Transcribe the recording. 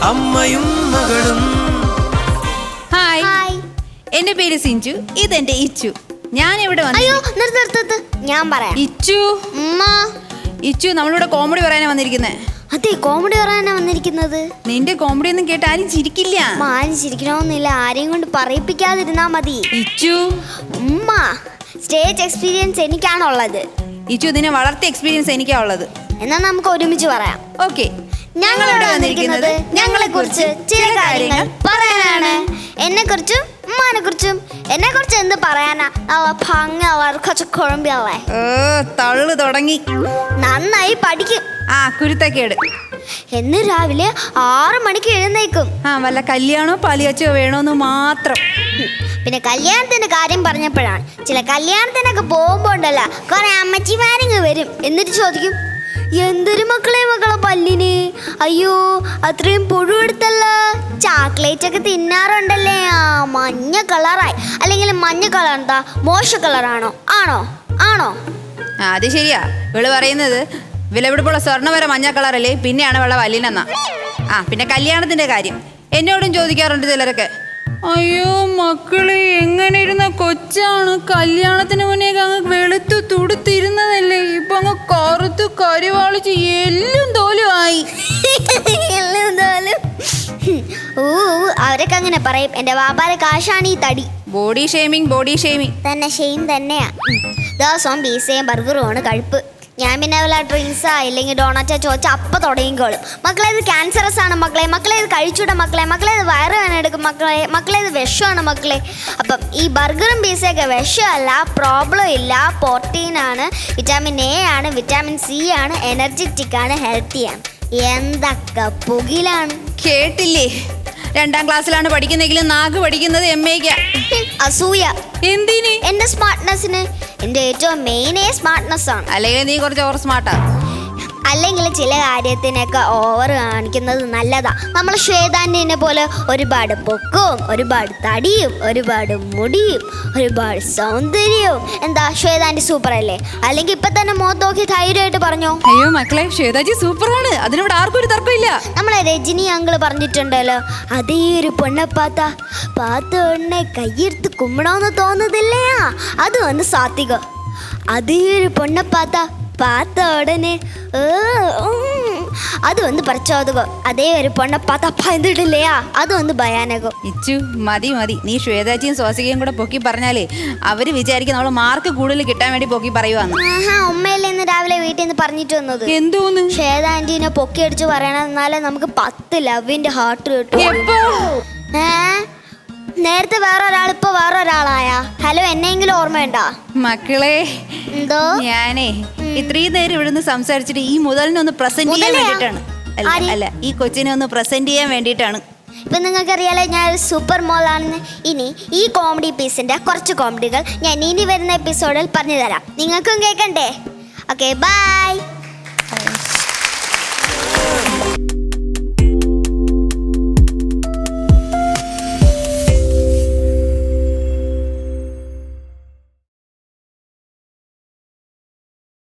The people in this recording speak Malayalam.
അമ്മയും മകളും. ഹായ്, എന്റെ പേര് സിഞ്ചു, ഇതെന്റെ ഇച്ചു. ഞാൻ ഇവിടെ നിർത്ത്, ഞാൻ പറയാം. ഇച്ചു നമ്മളിവിടെ കോമഡി പറയാനാ വന്നിരിക്കുന്നേ. അതെ, കോമഡി പറയാനാ വന്നിരിക്കുന്നത്. നിന്റെ കോമഡി ഒന്നും കേട്ട് ആരും ചിരിക്കില്ല. ആരും ചിരിക്കണമെന്നില്ല, ആരെയും കൊണ്ട് പറയിപ്പിക്കാതിരുന്നാ മതി. ഇച്ചു, സ്റ്റേജ് എക്സ്പീരിയൻസ് എനിക്കാണുള്ളത്. ഇച്ചു, ഇതിനെ വളർത്തിയ എക്സ്പീരിയൻസ് എനിക്കാ ഉള്ളത്. എന്നാ നമുക്ക് ഒരുമിച്ച് പറയാം. ഓക്കെ. ഞങ്ങളിവിടെ വന്നിരിക്കുന്നത് ഞങ്ങളെ കുറിച്ച് ചില കാര്യങ്ങൾ പറയാനാണ്. എന്നെ കുറിച്ചും ഉമ്മാനെ കുറിച്ചും. എന്നെ കുറിച്ച് എന്ത് പറയാനാ, കുറച്ച് കുഴമ്പിയല്ലേ. തള്ളു തുടങ്ങി. നന്നായി പഠിക്കും. കുരുത്തക്കേട്. എന്ന് രാവിലെ 6 മണിക്ക് എഴുന്നേക്കും. വല്ല കല്യാണോ പാലിയാച്ചോ വേണോന്ന് മാത്രം. പിന്നെ കല്യാണത്തിന്റെ കാര്യം പറഞ്ഞപ്പോഴാണ്, ചില കല്യാണത്തിനൊക്കെ പോകുമ്പോ ഉണ്ടല്ലോ കുറെ അമ്മച്ചിമാരിങ്ങ് വരും. എന്നിട്ട് ചോദിക്കും, എന്തൊരു മക്കളെ പല്ലിന്, അയ്യോ അത്രയും പുഴുവെടുത്തല്ല, ചോക്ലേറ്റ് ഒക്കെ തിന്നാറുണ്ടല്ലേ, മഞ്ഞ കളറായി. അല്ലെങ്കിൽ മഞ്ഞ കളർ എന്താ മോശ കളറാണോ? ആണോ? അത് ശരിയാ. ഇവള് പറയുന്നത് വിലപിടിപ്പുള്ള സ്വർണ്ണ വരെ മഞ്ഞ കളറല്ലേ, പിന്നെയാണ് വെള്ള വല്ലിനെന്നാ. പിന്നെ കല്യാണത്തിന്റെ കാര്യം എന്നോടും ചോദിക്കാറുണ്ട് ചിലരൊക്കെ. അയ്യോ മക്കളെ, എങ്ങനെ ഇരുന്ന കൊച്ചാണ്, കല്യാണത്തിന് മുന്നേ അങ്ങ് വെളുത്തു തുടുത്തിരുന്നതല്ലേ, ഇപ്പൊ അങ്ങ് കറുത്തു കരിവാളിച്ച് എല്ലും തോലും ആയി. അവരൊക്കെ അങ്ങനെ പറയും. എന്റെ വാപ്പാരെ കാശാണ് ഈ തടി. ബോഡി ഷെയ്മിങ് തന്നെ ഷെയിം തന്നെയാ. ദിവസവും പീസയും ബർഗറും ആണ് കഴിപ്പ്. ഞാൻ പിന്നെ വല്ല ഡ്രിങ്ക്സാ ഇല്ലെങ്കിൽ ഡോണറ്റാ ചോദിച്ചാൽ അപ്പം തുടങ്ങിക്കോളും. മക്കളെ ഇത് ക്യാൻസറസ് ആണ് മക്കളെ ഇത് കഴിച്ചൂട മക്കളെ ഇത് വയറ് വേന എടുക്കും മക്കളെ ഇത് വിഷമാണ് മക്കളെ. അപ്പം ഈ ബർഗറും പിസയൊക്കെ വിഷമല്ല, പ്രോബ്ലം ഇല്ല. പ്രോട്ടീനാണ്, വിറ്റാമിൻ എ ആണ്, വിറ്റാമിൻ സി ആണ്, എനർജറ്റിക് ആണ്, ഹെൽത്തിയാണ്. എന്തൊക്കെ പുകിലാണ്. കേട്ടില്ലേ? 2ാം ക്ലാസ്സിലാണ് പഠിക്കുന്നെങ്കിലും നാക്ക് പഠിക്കുന്നത് MA-ക്കാ. അസൂയ. എന്തിന്? എന്റെ സ്മാർട്ട്നെസ്സിന്. എന്റെ ഏറ്റവും മെയിനേ സ്മാർട്ട്നെസ് ആണ്. അല്ലെങ്കിൽ നീ കുറച്ച് ഓവർ സ്മാർട്ടാ. അല്ലെങ്കിൽ ചില കാര്യത്തിനൊക്കെ ഓവർ കാണിക്കുന്നത് നല്ലതാ. നമ്മൾ ശ്വേതാന്റിനെ പോലെ ഒരുപാട് പൊക്കവും ഒരുപാട് തടിയും ഒരുപാട് മുടിയും ഒരുപാട് സൗന്ദര്യവും. എന്താ ശ്വേതാന്റി സൂപ്പർ അല്ലേ? അല്ലെങ്കിൽ ഇപ്പൊ തന്നെ മുഖത്ത് നോക്കി ധൈര്യമായിട്ട് പറഞ്ഞോ. അയ്യോ മക്കളെ, ശ്വേതാജി സൂപ്പറാണ്, അതിനോട് ആർക്കും ഒരു തർക്കമില്ല. നമ്മളെ രജനി അങ്കിള് പറഞ്ഞിട്ടുണ്ടല്ലോ, അതേ ഒരു പൊണ്ണപ്പാത്ത ഉടനെ കയ്യെടുത്ത് കുമ്മണമെന്ന് തോന്നുന്നില്ലേ, അത് വന്ന് സാത്വികം. അതേ ഒരു പൊണ്ണപ്പാത്ത ഉടനെ അത് വന്ന് പറിച്ചോതുകം. അതേ ഒരു പൊണ്ണപ്പാത്ത പന്തിടില്ലയാ, അത് വന്ന് ഭയാനകം. ഇച്ചു മതി, നീ ശ്വേതാജിയും സ്വാസികയും കൂടെ പൊക്കി പറഞ്ഞാലേ അവര് വിചാരിക്കും നമ്മള് മാർക്ക് കൂടുതൽ കിട്ടാൻ വേണ്ടി പൊക്കി പറയുവാന്ന്. ഉമ്മയല്ലേ ഇന്ന് രാവിലെ വീട്ടിൽ നിന്ന് പറഞ്ഞിട്ട് വന്നത്. എന്തോന്ന്? ശ്വേത ആന്റീനെ പൊക്കി അടിച്ച് പറയണം, എന്നാലേ നമുക്ക് 10 ലവിന്റെ ഹാർട്ട് കിട്ടും. നേരത്തെ വേറൊരാൾ, ഇപ്പൊ വേറൊരാളായ. ഹലോ, എന്നെങ്കിലും ഓർമ്മയുണ്ടാ മക്കളെ? എന്തോ ഞാനേ ഇത്രയും നേരം ഇവിടുന്ന് സംസാരിച്ചിട്ട് ഈ മുതലിനെ ഒന്ന് പ്രസന്റ് ചെയ്യാൻ വേണ്ടിട്ടാണ്. അല്ല, ഈ കൊച്ചിനെ ഒന്ന് പ്രസന്റ് ചെയ്യാൻ വേണ്ടിട്ടാണ്. ഇപ്പൊ നിങ്ങൾക്കറിയാലോ ഞാൻ ഒരു സൂപ്പർ മോളാണെന്ന്. ഇനി ഈ കോമഡി പീസിന്റെ കുറച്ച് കോമഡികൾ ഞാൻ ഇനി വരുന്ന എപ്പിസോഡിൽ പറഞ്ഞു തരാം. നിങ്ങൾക്കും കേൾക്കണ്ടേ? Okay, by.